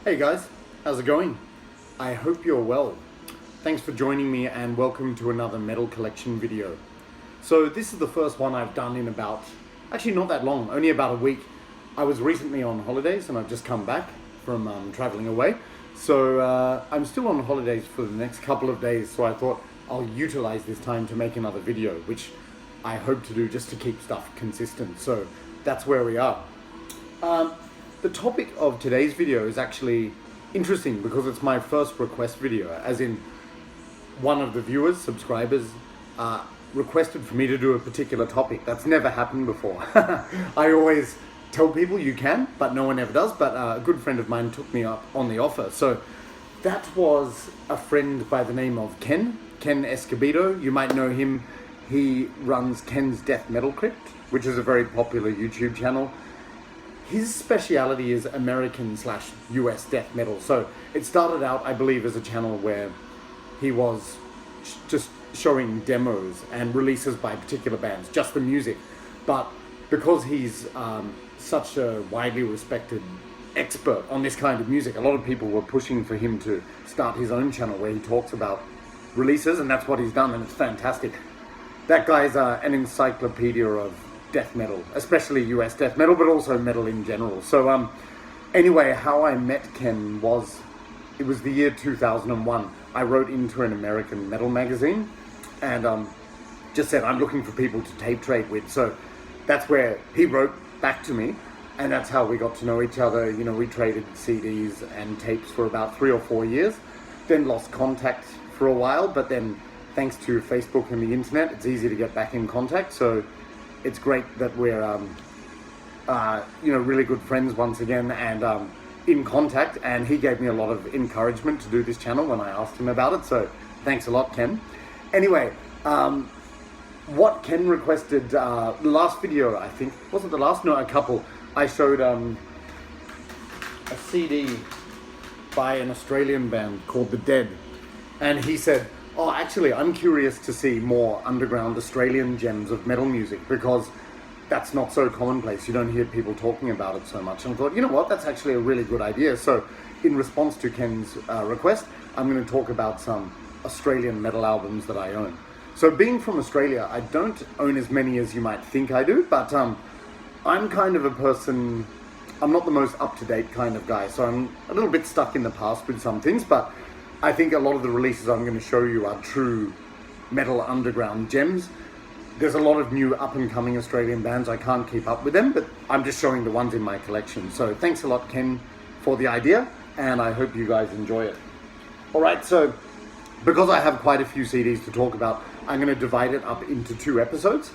Hey guys, how's it going? I hope you're well. Thanks for joining me and welcome to another metal collection video. So this is the first one I've done in actually not that long, only about a week. I was recently on holidays and I've just come back from traveling away. So I'm still on holidays for the next couple of days, so I thought I'll utilize this time to make another video, which I hope to do just to keep stuff consistent. So that's where we are. The topic of today's video is actually interesting because it's my first request video, as in one of the viewers, subscribers, requested for me to do a particular topic. That's never happened before. I always tell people you can, but no one ever does. But a good friend of mine took me up on the offer. So that was a friend by the name of Ken Escobedo. You might know him. He runs Ken's Death Metal Crypt, which is a very popular YouTube channel. His speciality is American/US death metal. So it started out, I believe, as a channel where he was just showing demos and releases by particular bands, just the music. But because he's such a widely respected expert on this kind of music, a lot of people were pushing for him to start his own channel where he talks about releases, and that's what he's done, and it's fantastic. That guy's an encyclopedia of death metal, especially US death metal, but also metal in general. So anyway, how I met Ken was, it was the year 2001. I wrote into an American metal magazine and just said, I'm looking for people to tape trade with. So that's where he wrote back to me, and that's how we got to know each other. You know, we traded CDs and tapes for about 3 or 4 years, then lost contact for a while, but then thanks to Facebook and the internet, it's easy to get back in contact. So it's great that we're, really good friends once again and in contact. And he gave me a lot of encouragement to do this channel when I asked him about it. So thanks a lot, Ken. Anyway, what Ken requested, the last video, I think, was it the last? No, a couple. I showed a CD by an Australian band called The Dead. And he said, oh, actually, I'm curious to see more underground Australian gems of metal music because that's not so commonplace. You don't hear people talking about it so much. And I thought, you know what, that's actually a really good idea. So in response to Ken's request, I'm going to talk about some Australian metal albums that I own. So being from Australia, I don't own as many as you might think I do, but I'm kind of a person, I'm not the most up-to-date kind of guy. So I'm a little bit stuck in the past with some things, but I think a lot of the releases I'm going to show you are true metal underground gems. There's a lot of new up-and-coming Australian bands. I can't keep up with them, but I'm just showing the ones in my collection. So thanks a lot, Ken, for the idea, and I hope you guys enjoy it. All right, so because I have quite a few CDs to talk about, I'm going to divide it up into 2 episodes.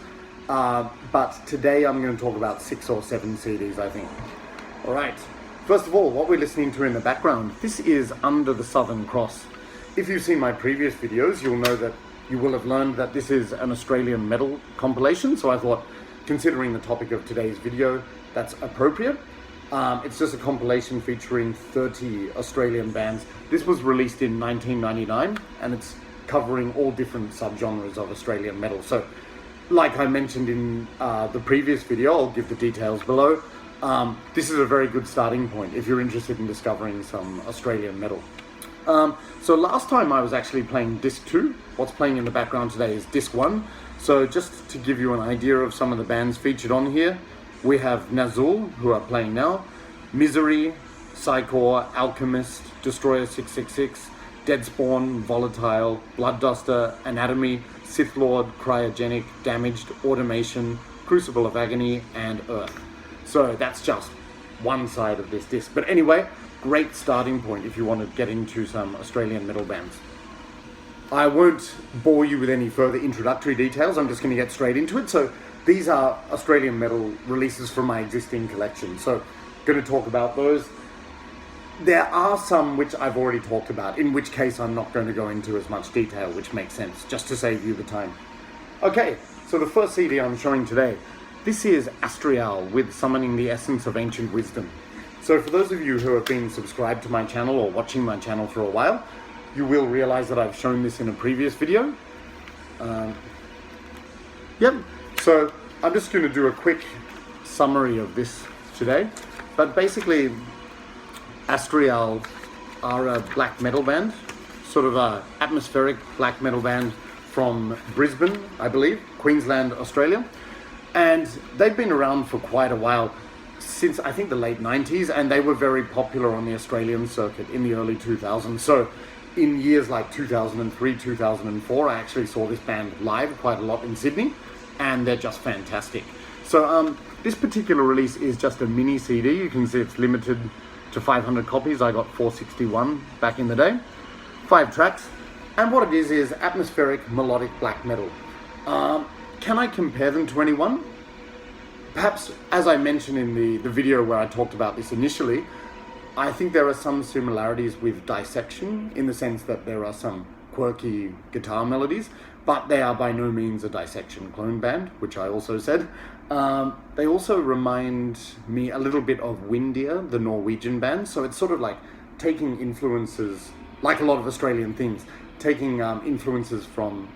But today I'm going to talk about 6 or 7 CDs, I think. All right. First of all, what we're listening to in the background, this is Under the Southern Cross. If you've seen my previous videos, you'll know that you will have learned that this is an Australian metal compilation. So I thought, considering the topic of today's video, that's appropriate. It's just a compilation featuring 30 Australian bands. This was released in 1999, and it's covering all different subgenres of Australian metal. So, like I mentioned in the previous video, I'll give the details below. This is a very good starting point if you're interested in discovering some Australian metal. So last time I was actually playing disc 2. What's playing in the background today is disc 1. So just to give you an idea of some of the bands featured on here, we have Nazul, who are playing now, Misery, Psychor, Alchemist, Destroyer 666, Deadspawn, Volatile, Bloodduster, Anatomy, Sith Lord, Cryogenic, Damaged, Automation, Crucible of Agony, and Earth. So that's just one side of this disc. But anyway, great starting point if you want to get into some Australian metal bands. I won't bore you with any further introductory details. I'm just going to get straight into it. So these are Australian metal releases from my existing collection. So going to talk about those. There are some which I've already talked about, in which case I'm not going to go into as much detail, which makes sense, just to save you the time. Okay, so the first CD I'm showing today, this is ASTRIAAL with Summoning the Essence of Ancient Wisdom. So for those of you who have been subscribed to my channel or watching my channel for a while, you will realize that I've shown this in a previous video. So I'm just going to do a quick summary of this today. But basically, ASTRIAAL are a black metal band, sort of a atmospheric black metal band from Brisbane, I believe, Queensland, Australia. And they've been around for quite a while, since I think the late 90s, and they were very popular on the Australian circuit in the early 2000s. So in years like 2003, 2004, I actually saw this band live quite a lot in Sydney, and they're just fantastic. So this particular release is just a mini CD. You can see it's limited to 500 copies. I got 461 back in the day. 5 tracks. And what it is atmospheric melodic black metal. Can I compare them to anyone? Perhaps, as I mentioned in the video where I talked about this initially, I think there are some similarities with Dissection in the sense that there are some quirky guitar melodies, but they are by no means a Dissection clone band, which I also said. They also remind me a little bit of Windia, the Norwegian band, so it's sort of like taking influences, like a lot of Australian things, taking influences from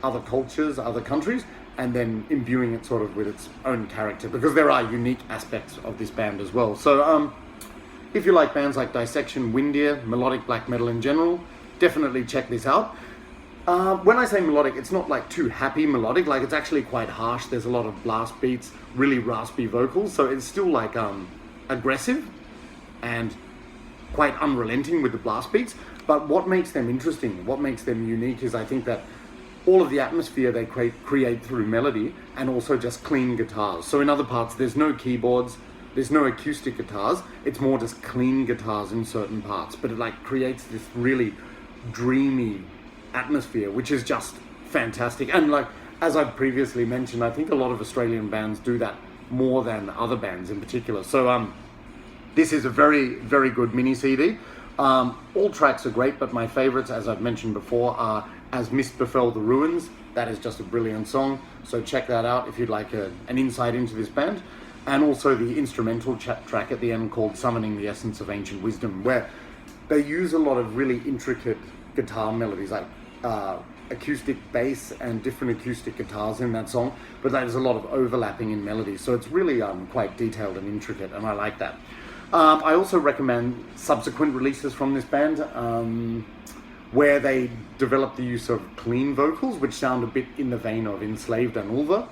other cultures, other countries, and then imbuing it sort of with its own character, because there are unique aspects of this band as well. So if you like bands like Dissection, Windia, melodic black metal in general, definitely check this out. When I say melodic, it's not like too happy melodic, like it's actually quite harsh. There's a lot of blast beats, really raspy vocals, so it's still like aggressive and quite unrelenting with the blast beats. But what makes them interesting, what makes them unique is I think that all of the atmosphere they create through melody and also just clean guitars. So in other parts, there's no keyboards, there's no acoustic guitars, it's more just clean guitars in certain parts, but it like creates this really dreamy atmosphere, which is just fantastic. And like, as I've previously mentioned, I think a lot of Australian bands do that more than other bands in particular. So this is a very, very good mini CD. All tracks are great, but my favorites, as I've mentioned before, are As Mist Befell the Ruins. That is just a brilliant song, so check that out if you'd like an insight into this band. And also the instrumental track at the end called Summoning the Essence of Ancient Wisdom, where they use a lot of really intricate guitar melodies, like acoustic bass and different acoustic guitars in that song, but there's a lot of overlapping in melodies, so it's really quite detailed and intricate, and I like that. I also recommend subsequent releases from this band, where they develop the use of clean vocals, which sound a bit in the vein of Enslaved and Ulva.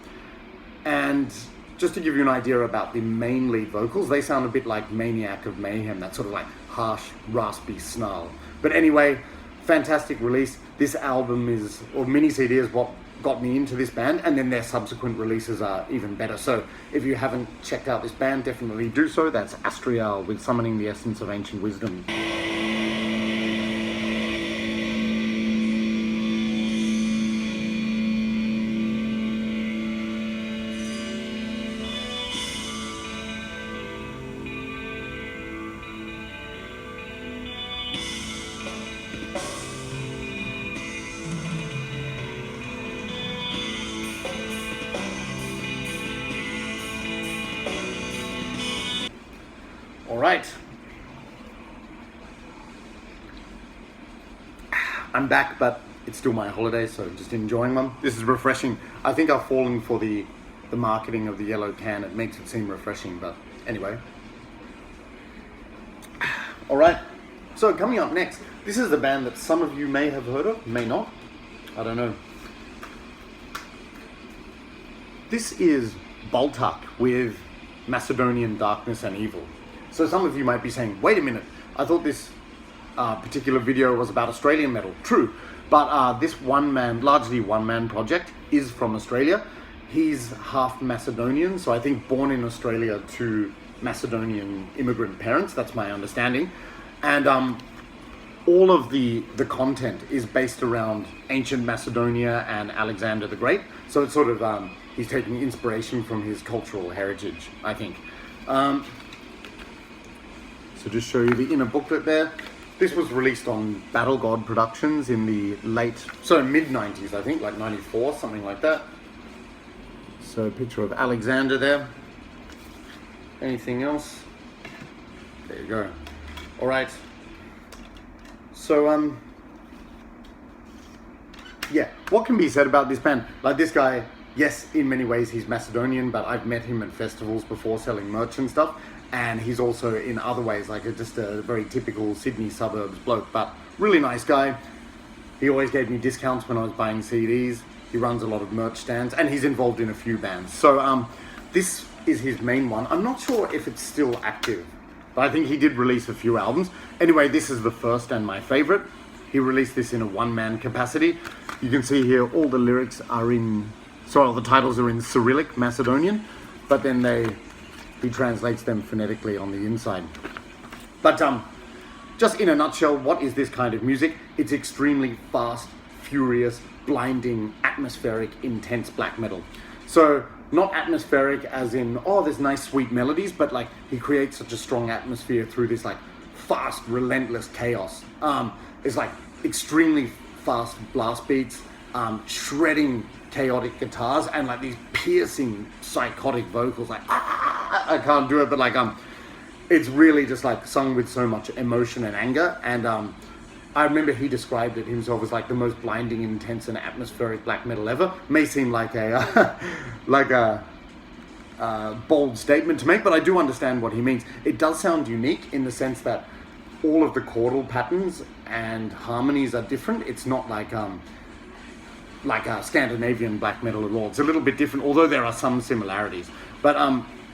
And just to give you an idea about the main lead vocals, they sound a bit like Maniac of Mayhem, that sort of like harsh, raspy snarl. But anyway, fantastic release. This album is, or mini CD, is what got me into this band, and then their subsequent releases are even better. So if you haven't checked out this band, definitely do so. That's ASTRIAAL with Summoning the Essence of Ancient Wisdom. All right, I'm back, but it's still my holiday, so just enjoying them. This is refreshing. I think I've fallen for the marketing of the yellow can. It makes it seem refreshing, but anyway. All right, so coming up next, this is the band that some of you may have heard of, may not. I don't know. This is BALTAK with Macedonian Darkness and Evil. So some of you might be saying, wait a minute, I thought this particular video was about Australian metal. True, but this largely one-man project is from Australia. He's half Macedonian, so I think born in Australia to Macedonian immigrant parents, that's my understanding. And all of the content is based around ancient Macedonia and Alexander the Great. So it's sort of, he's taking inspiration from his cultural heritage, I think. So just show you the inner booklet there. This was released on Battle God Productions in the mid-90s, I think, like 94, something like that. So a picture of Alexander there. Anything else? There you go. All right. So, yeah, what can be said about this band? Like, this guy, yes, in many ways he's Macedonian, but I've met him at festivals before selling merch and stuff, and he's also in other ways like just a very typical Sydney suburbs bloke, but really nice guy. He always gave me discounts when I was buying CDs. He runs a lot of merch stands, and he's involved in a few bands. So this is his main one. I'm not sure if it's still active, but I think he did release a few albums. Anyway, this is the first and my favorite. He released this in a one-man capacity. You can see here all the lyrics are in, sorry, all the titles are in Cyrillic, Macedonian, but then he translates them phonetically on the inside. But just in a nutshell, what is this kind of music? It's extremely fast, furious, blinding, atmospheric, intense black metal. So not atmospheric as in, oh, there's nice sweet melodies, but like he creates such a strong atmosphere through this like fast, relentless chaos. It's like extremely fast blast beats, shredding chaotic guitars, and like these piercing psychotic vocals, like I can't do it, but like it's really just like sung with so much emotion and anger. And I remember he described it himself as like the most blinding, intense, and atmospheric black metal ever. May seem like a like a bold statement to make, but I do understand what he means. It does sound unique in the sense that all of the chordal patterns and harmonies are different. It's not like a Scandinavian black metal at all. It's a little bit different, although there are some similarities. But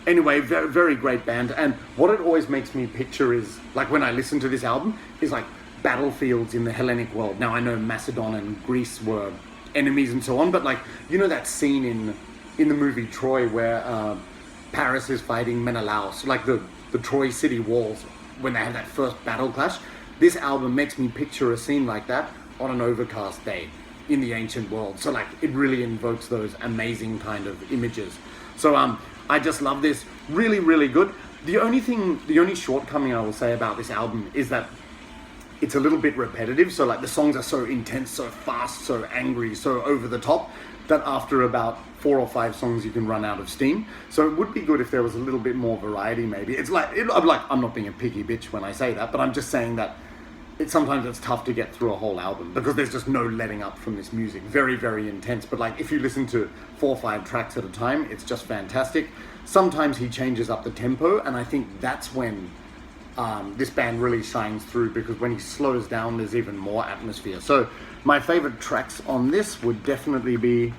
anyway, very, very great band. And what it always makes me picture is, like when I listen to this album, is like battlefields in the Hellenic world. Now I know Macedon and Greece were enemies and so on, but like, you know that scene in the movie Troy where Paris is fighting Menelaus, like the Troy city walls, when they have that first battle clash. This album makes me picture a scene like that on an overcast day in the ancient world. So like it really invokes those amazing kind of images. So I just love this. Really, really good. The only shortcoming I will say about this album is that it's a little bit repetitive. So like the songs are so intense, so fast, so angry, so over the top, that after about 4 or 5 songs you can run out of steam. So it would be good if there was a little bit more variety maybe. It's like, I'm not being a picky bitch when I say that, but I'm just saying that sometimes it's tough to get through a whole album because there's just no letting up from this music. Very, very intense. But like if you listen to 4 or 5 tracks at a time, it's just fantastic. Sometimes he changes up the tempo, and I think that's when this band really shines through, because when he slows down, there's even more atmosphere. So my favorite tracks on this would definitely be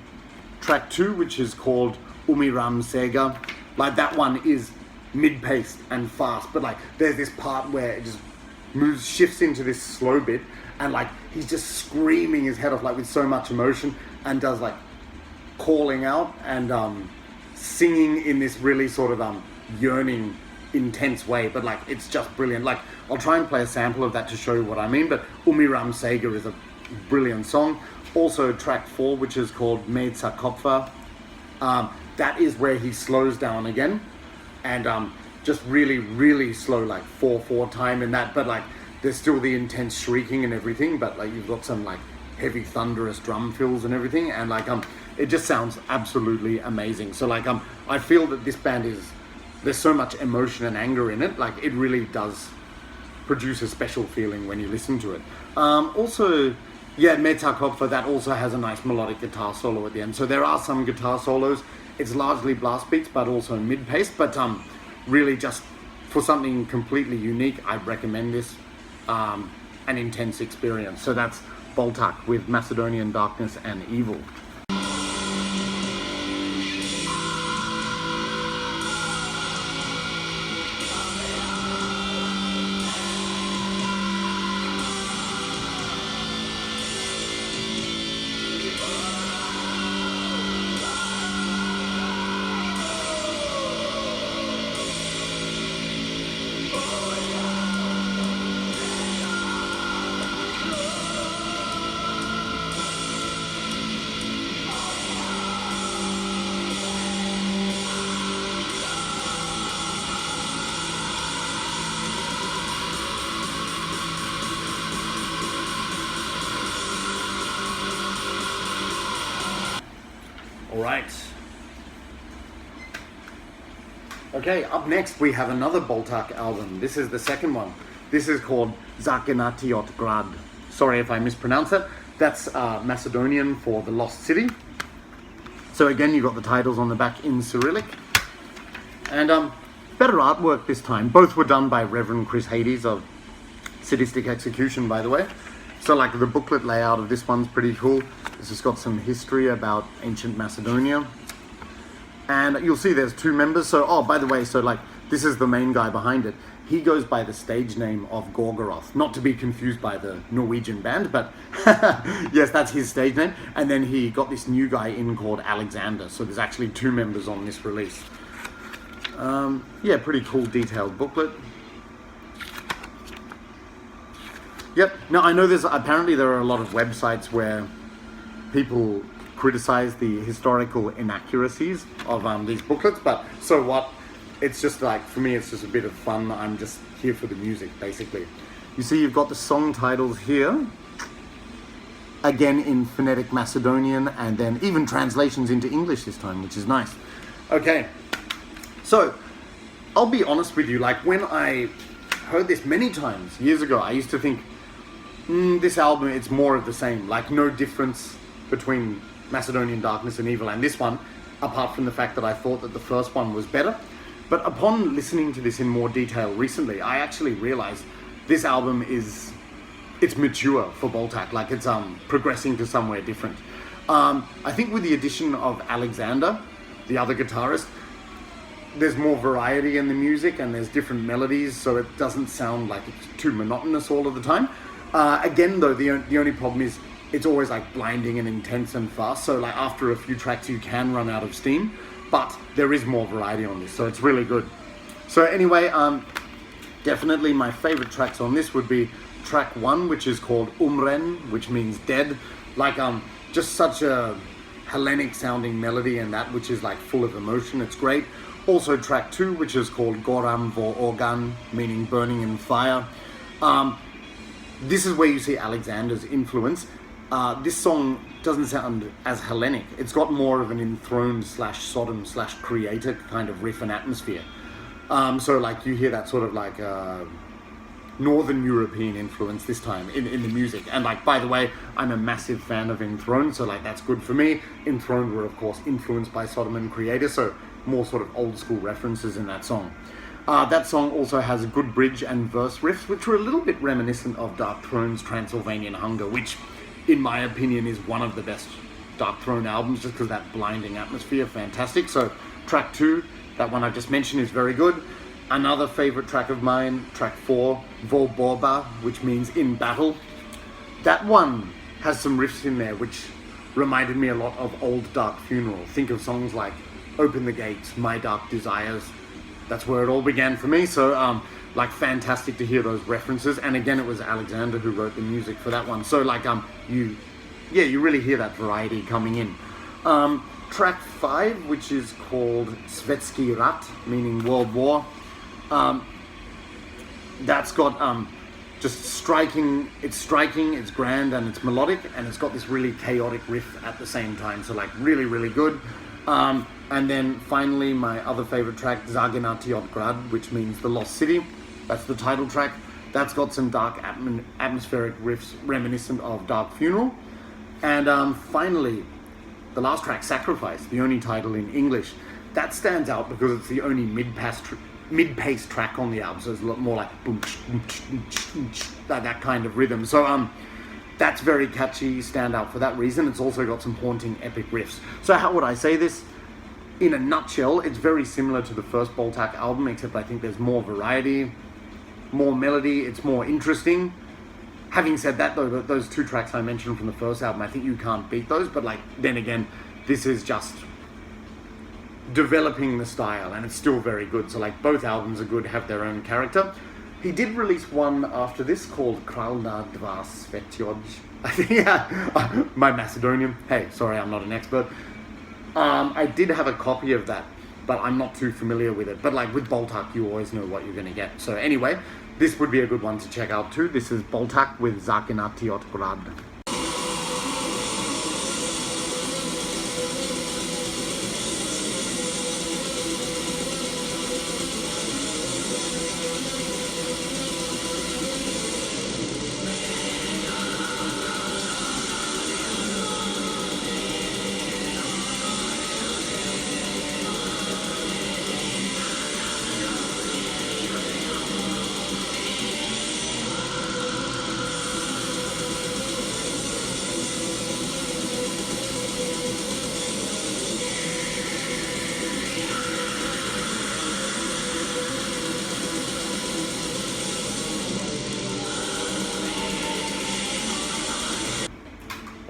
track 2, which is called Umiram Sega. Like that one is mid-paced and fast, but like there's this part where it just shifts into this slow bit, and like he's just screaming his head off like with so much emotion, and does like calling out and singing in this really sort of yearning, intense way. But like it's just brilliant. Like I'll try and play a sample of that to show you what I mean, but Umiram Sega is a brilliant song. Also track 4, which is called Meitsa Kopfa, that is where he slows down again, and just really, really slow, like 4/4 time in that, but like there's still the intense shrieking and everything, but like you've got some like heavy thunderous drum fills and everything, and like it just sounds absolutely amazing. So like I feel that this band there's so much emotion and anger in it, like it really does produce a special feeling when you listen to it. Also, yeah, Meitsa Kopfa, that also has a nice melodic guitar solo at the end. So there are some guitar solos. It's largely blast beats, but also mid-paced, but really just for something completely unique, I'd recommend this, an intense experience. So that's BALTAK with Macedonian Darkness and Evil. Alright. Okay, up next we have another BALTAK album. This is the second one. This is called Zaginatiot Grad. Sorry if I mispronounce it. That's Macedonian for the Lost City. So again, you've got the titles on the back in Cyrillic. And Better artwork this time. Both were done by Reverend Chris Hades of Sadistic Execution, by the way. So like the booklet layout of this one's pretty cool. This has got some history about ancient Macedonia. And you'll see there's two members. So, oh, by the way, so like this is the main guy behind it. He goes by the stage name of Gorgoroth, not to be confused by the Norwegian band, but yes, that's his stage name. And then he got this new guy in called Alexander. So there's actually two members on this release. Yeah, pretty cool detailed booklet. Yep. Now I know apparently there are a lot of websites where people criticize the historical inaccuracies of these booklets, but so what? It's just like, for me, it's just a bit of fun. I'm just here for the music, basically. You see, you've got the song titles here, again in phonetic Macedonian, and then even translations into English this time, which is nice. Okay, so I'll be honest with you, like when I heard this many times years ago, I used to think, this album, it's more of the same, like no difference between Macedonian Darkness and Evil and this one, apart from the fact that I thought that the first one was better. But upon listening to this in more detail recently, I actually realized this album it's mature for BALTAK, like it's progressing to somewhere different. I think with the addition of Alexander, the other guitarist, there's more variety in the music and there's different melodies, so it doesn't sound like it's too monotonous all of the time. Again though, the only problem is it's always like blinding and intense and fast, so like after a few tracks you can run out of steam. But there is more variety on this, so it's really good. So anyway, definitely my favorite tracks on this would be track 1, which is called Umren, which means dead. Like just such a Hellenic sounding melody, and that which is like full of emotion. It's great. Also track 2, which is called Goram Vo Organ, meaning burning in fire. This is where you see Alexander's influence. This song doesn't sound as Hellenic. It's got more of an enthroned / Sodom / creator kind of riff and atmosphere. So like you hear that sort of like Northern European influence this time in the music. And like, by the way, I'm a massive fan of Enthroned, so like that's good for me. Enthroned were of course influenced by Sodom and Creator, so more sort of old school references in that song. That song also has a good bridge and verse riffs, which were a little bit reminiscent of Dark Throne's Transylvanian Hunger, which in my opinion is one of the best Dark Throne albums, just because that blinding atmosphere, fantastic. So track 2, that one I just mentioned, is very good. Another favorite track of mine, track 4, Vo Borba, which means in battle. That one has some riffs in there which reminded me a lot of old Dark Funeral. Think of songs like Open the Gates, My Dark Desires. That's where it all began for me. So like fantastic to hear those references. And again, it was Alexander who wrote the music for that one. So like you really hear that variety coming in. Track 5, which is called Svetsky Rat, meaning World War. That's got just striking, it's grand, and it's melodic, and it's got this really chaotic riff at the same time. So like really, really good. And then finally, my other favorite track, Zaginatiot Grad, which means the Lost City. That's the title track. That's got some dark atmospheric riffs reminiscent of Dark Funeral. And finally, the last track, Sacrifice, the only title in English. That stands out because it's the only mid-paced track on the album, so it's a lot more like boom, that kind of rhythm. So that's very catchy, stand out for that reason. It's also got some haunting epic riffs. So how would I say this? In a nutshell, it's very similar to the first BALTAK album, except I think there's more variety, more melody, it's more interesting. Having said that though, those 2 tracks I mentioned from the first album, I think you can't beat those, but like, then again, this is just developing the style, and it's still very good. So like, both albums are good, have their own character. He did release one after this called Kralna Dva Svetioj. I think, yeah, my Macedonian. Hey, sorry, I'm not an expert. I did have a copy of that, but I'm not too familiar with it. But like with BALTAK, you always know what you're going to get. So anyway, this would be a good one to check out too. This is BALTAK with Zaginatiot Grad.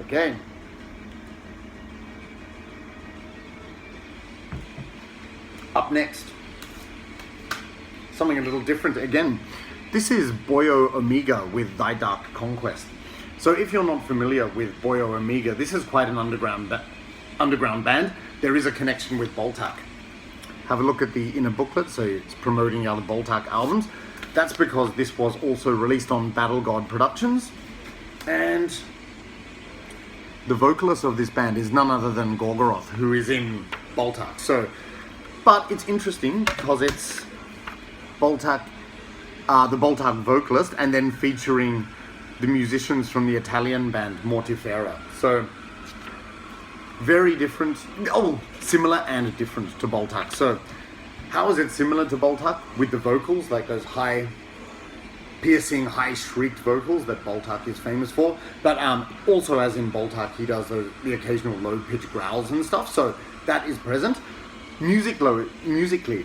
Okay. Up next, something a little different again. This is Boyo Amiga with Thy Dark Conquest. So if you're not familiar with Boyo Amiga, this is quite an underground band. There is a connection with BALTAK. Have a look at the inner booklet, so it's promoting the other BALTAK albums. That's because this was also released on Battle God Productions, and the vocalist of this band is none other than Gorgoroth, who is in BALTAK. So, but it's interesting because it's BALTAK, the BALTAK vocalist, and then featuring the musicians from the Italian band Mortifera. So, very different, similar and different to BALTAK. So, how is it similar to BALTAK? With the vocals, like those high, piercing, high shrieked vocals that BALTAK is famous for. But also, as in BALTAK, he does the occasional low pitched growls and stuff. So that is present. Musically,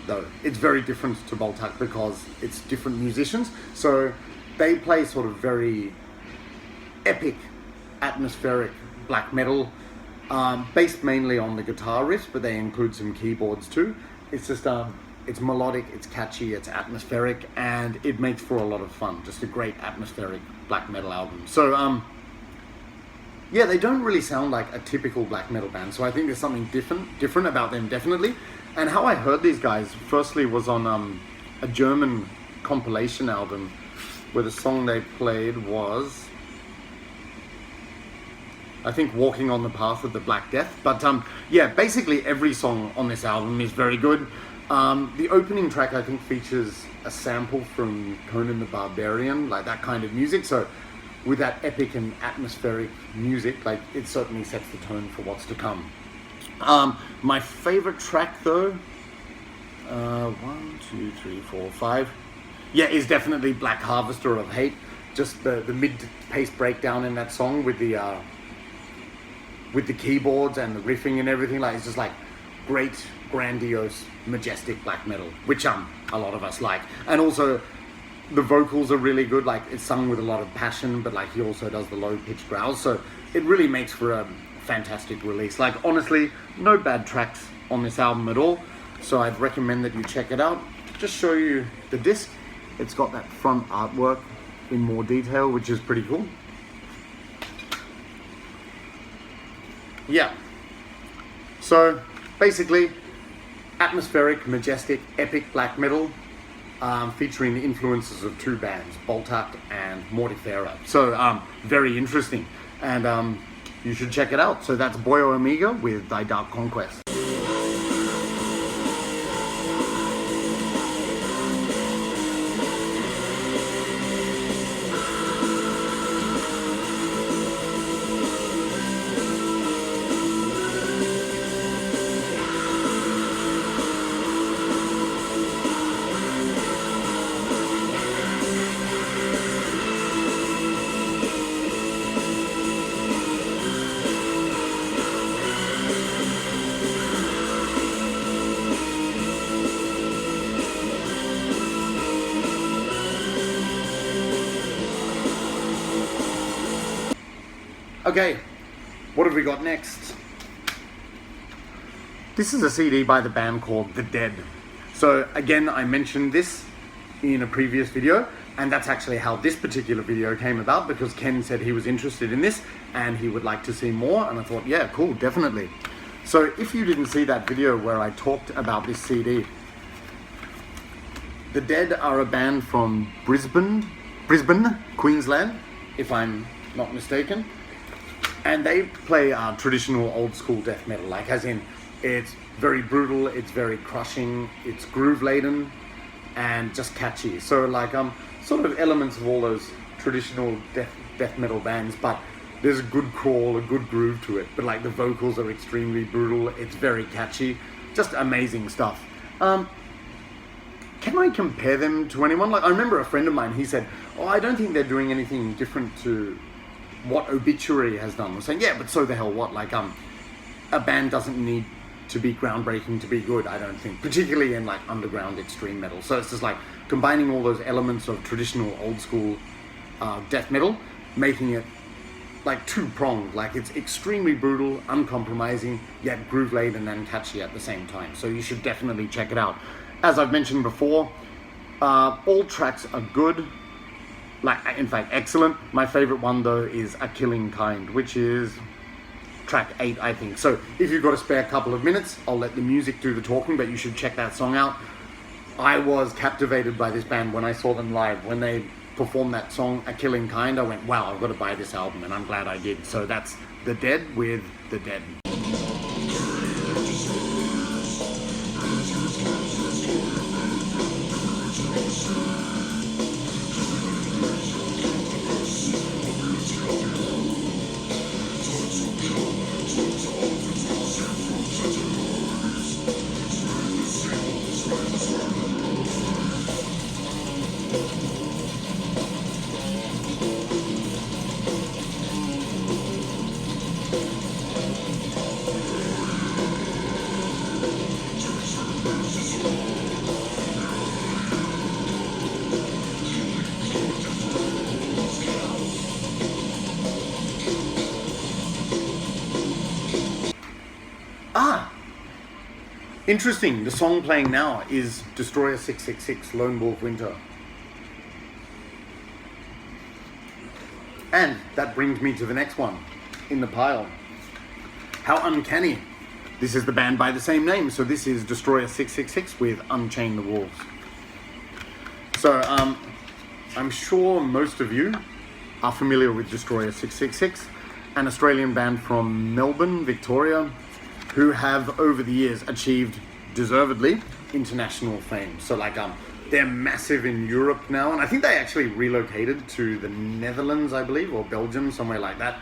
though, it's very different to BALTAK because it's different musicians. So they play sort of very epic, atmospheric black metal, based mainly on the guitar riffs, but they include some keyboards too. It's just, it's melodic, it's catchy, it's atmospheric, and it makes for a lot of fun. Just a great atmospheric black metal album. So, yeah, they don't really sound like a typical black metal band, so I think there's something different about them, definitely. And how I heard these guys, firstly, was on a German compilation album, where the song they played was, I think, Walking on the Path of the Black Death. But yeah, basically every song on this album is very good. The opening track, I think, features a sample from Conan the Barbarian, like that kind of music. So with that epic and atmospheric music, like, it certainly sets the tone for what's to come. My favorite track, though, 1, 2, 3, 4, 5, yeah, is definitely Black Harvester of Hate. Just the mid-pace breakdown in that song with the keyboards and the riffing and everything. Like, it's just like great, grandiose, majestic black metal, which a lot of us like. And also the vocals are really good. Like, it's sung with a lot of passion, but like he also does the low pitched growls, so it really makes for a fantastic release. Like, honestly, no bad tracks on this album at all, so I'd recommend that you check it out. Just show you the disc. It's got that front artwork in more detail, which is pretty cool. Yeah, so basically atmospheric, majestic, epic black metal, featuring the influences of two bands, BALTAK and Mortifera. So very interesting, and you should check it out. So that's Boyo Amiga with Thy Dark Conquest. Okay, what have we got next? This is a CD by the band called The Dead. So again, I mentioned this in a previous video, and that's actually how this particular video came about, because Ken said he was interested in this and he would like to see more, and I thought, yeah, cool, definitely. So if you didn't see that video where I talked about this CD, The Dead are a band from Brisbane, Queensland, if I'm not mistaken. And they play traditional old school death metal, like, as in, it's very brutal, it's very crushing, it's groove laden, and just catchy. So like sort of elements of all those traditional death metal bands, but there's a good crawl, a good groove to it. But like the vocals are extremely brutal, it's very catchy, just amazing stuff. Can I compare them to anyone? Like, I remember a friend of mine, he said, oh, I don't think they're doing anything different to what Obituary has done. I was saying, yeah, but so the hell what? Like, a band doesn't need to be groundbreaking to be good, I don't think, particularly in like underground extreme metal. So it's just like combining all those elements of traditional old school death metal, making it like two-pronged. Like, it's extremely brutal, uncompromising, yet groove-laden and catchy at the same time. So you should definitely check it out. As I've mentioned before, all tracks are good. Like, in fact, excellent. My favorite one, though, is A Killing Kind, which is track 8, I think. So if you've got a spare couple of minutes, I'll let the music do the talking, but you should check that song out. I was captivated by this band when I saw them live. When they performed that song, A Killing Kind, I went, wow, I've got to buy this album, and I'm glad I did. So that's The Dead with The Dead. Interesting, the song playing now is Destroyer 666, Lone Wolf Winter. And that brings me to the next one in the pile. How uncanny. This is the band by the same name, so this is Destroyer 666 with Unchain the Wolves. So, I'm sure most of you are familiar with Destroyer 666, an Australian band from Melbourne, Victoria, who have over the years achieved, deservedly, international fame. So like they're massive in Europe now, and I think they actually relocated to the Netherlands, I believe, or Belgium, somewhere like that.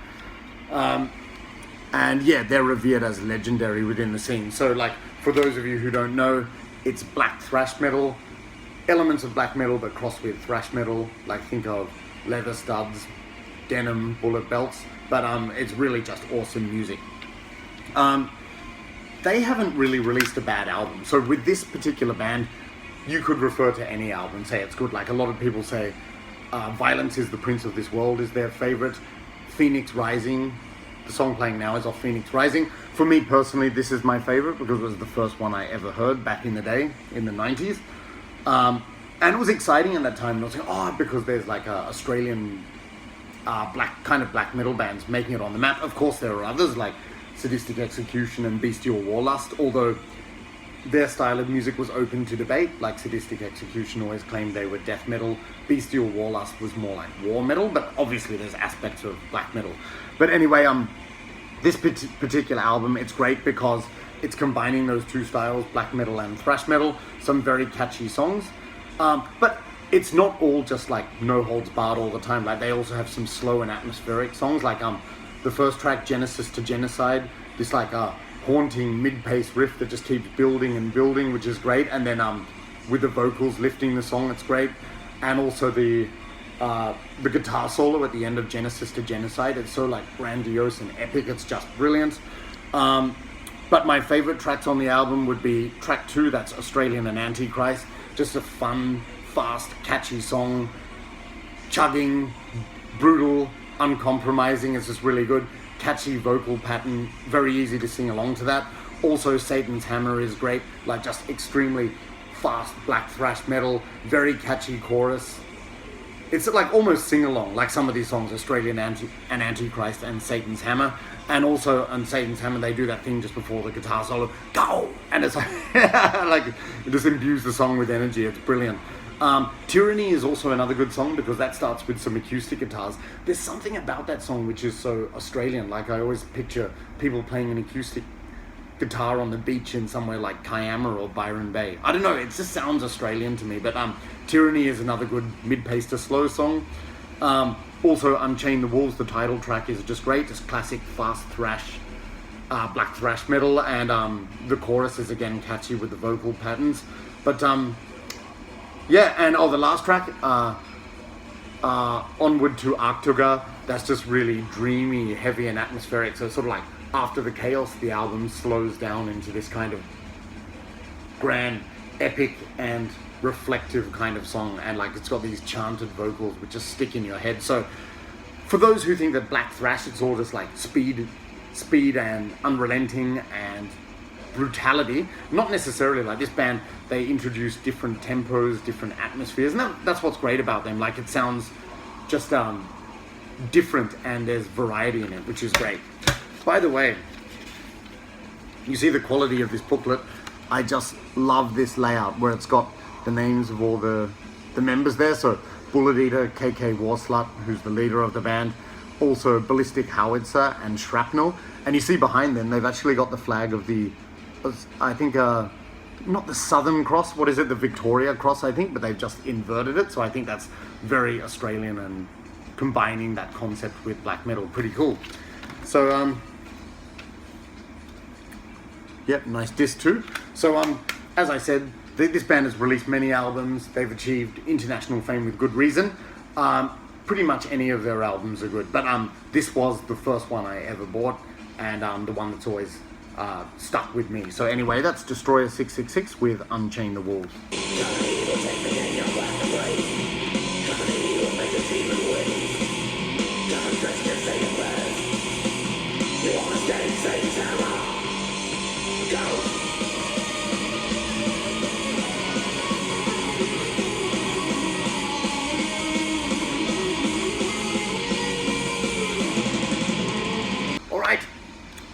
And yeah, they're revered as legendary within the scene. So like, for those of you who don't know, it's black thrash metal, elements of black metal but crossed with thrash metal. Like, think of leather studs, denim, bullet belts, but it's really just awesome music. They haven't really released a bad album. So with this particular band, you could refer to any album and say it's good. Like, a lot of people say Violence is the Prince of This World is their favorite. Phoenix Rising, the song playing now is off Phoenix Rising. For me personally, this is my favorite because it was the first one I ever heard back in the day, in the 90s. And it was exciting at that time. And I was like, oh, because there's like Australian black metal bands making it on the map. Of course, there are others like Sadistic Execution and Bestial Warlust, although their style of music was open to debate. Like, Sadistic Execution always claimed they were death metal. Bestial Warlust was more like war metal, but obviously there's aspects of black metal. But anyway, this particular album, it's great because it's combining those two styles, black metal and thrash metal, some very catchy songs. But it's not all just like no holds barred all the time. Like, they also have some slow and atmospheric songs, like the first track, Genesis to Genocide, this like haunting mid-pace riff that just keeps building and building, which is great. And then with the vocals lifting the song, it's great. And also the guitar solo at the end of Genesis to Genocide, it's so like grandiose and epic, it's just brilliant. But my favorite tracks on the album would be track 2, that's Australian and Antichrist. Just a fun, fast, catchy song, chugging, brutal, uncompromising. It's just really good. Catchy vocal pattern, very easy to sing along to that. Also, Satan's Hammer is great, like just extremely fast black thrash metal, very catchy chorus. It's like almost sing-along, like some of these songs, Australian and Antichrist and Satan's Hammer. And also on Satan's Hammer, they do that thing just before the guitar solo, go! And it's like, it just imbues the song with energy. It's brilliant. Tyranny is also another good song because that starts with some acoustic guitars. There's something about that song which is so Australian. Like, I always picture people playing an acoustic guitar on the beach in somewhere like Kiama or Byron Bay. I don't know, it just sounds Australian to me. But Tyranny is another good mid-pace to slow song. Also, Unchain the Wolves, the title track, is just great. It's classic fast thrash, black thrash metal, and the chorus is again catchy with the vocal patterns. But yeah, and the last track, Onward to Arctuga, that's just really dreamy, heavy and atmospheric. So sort of like after the chaos, the album slows down into this kind of grand, epic and reflective kind of song, and like it's got these chanted vocals which just stick in your head. So for those who think that black thrash, it's all just like speed and unrelenting and brutality, not necessarily. Like this band, they introduce different tempos, different atmospheres, and that's what's great about them. Like it sounds just different, and there's variety in it, which is great. By the way, you see the quality of this booklet. I just love this layout where it's got the names of all the members there. So Bullet Eater, KK Warslut, who's the leader of the band, also Ballistic Howitzer and Shrapnel. And you see behind them, they've actually got the flag of the, I think, not the Southern Cross, what is it, the Victoria Cross, I think, but they've just inverted it. So I think that's very Australian and combining that concept with black metal. Pretty cool. So, yep, nice disc too. So, as I said, this band has released many albums. They've achieved international fame with good reason. Pretty much any of their albums are good, but this was the first one I ever bought, and the one that's always stuck with me. So anyway, that's Destroyer 666 with Unchain the Wolves.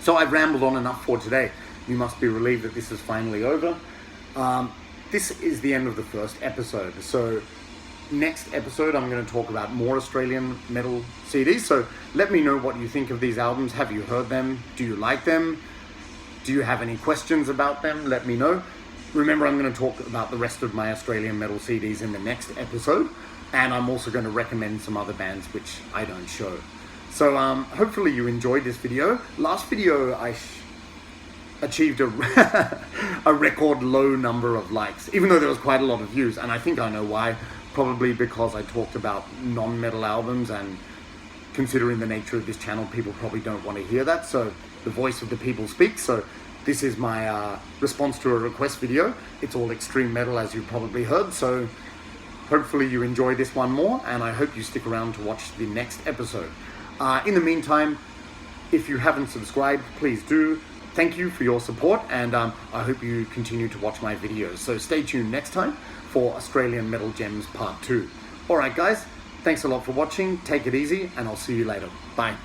So I've rambled on enough for today. You must be relieved that this is finally over. This is the end of the first episode. So next episode, I'm going to talk about more Australian metal CDs. So let me know what you think of these albums. Have you heard them? Do you like them? Do you have any questions about them? Let me know. Remember, I'm going to talk about the rest of my Australian metal CDs in the next episode. And I'm also going to recommend some other bands which I don't show. So hopefully you enjoyed this video. Last video I achieved a record low number of likes, even though there was quite a lot of views, and I think I know why. Probably because I talked about non-metal albums, and considering the nature of this channel, people probably don't want to hear that, so the voice of the people speaks. So this is my response to a request video. It's all extreme metal, as you've probably heard, so hopefully you enjoy this one more, and I hope you stick around to watch the next episode. In the meantime, if you haven't subscribed, please do. Thank you for your support, and I hope you continue to watch my videos. So stay tuned next time for Australian Metal Gems Part 2. Alright guys, thanks a lot for watching, take it easy, and I'll see you later. Bye.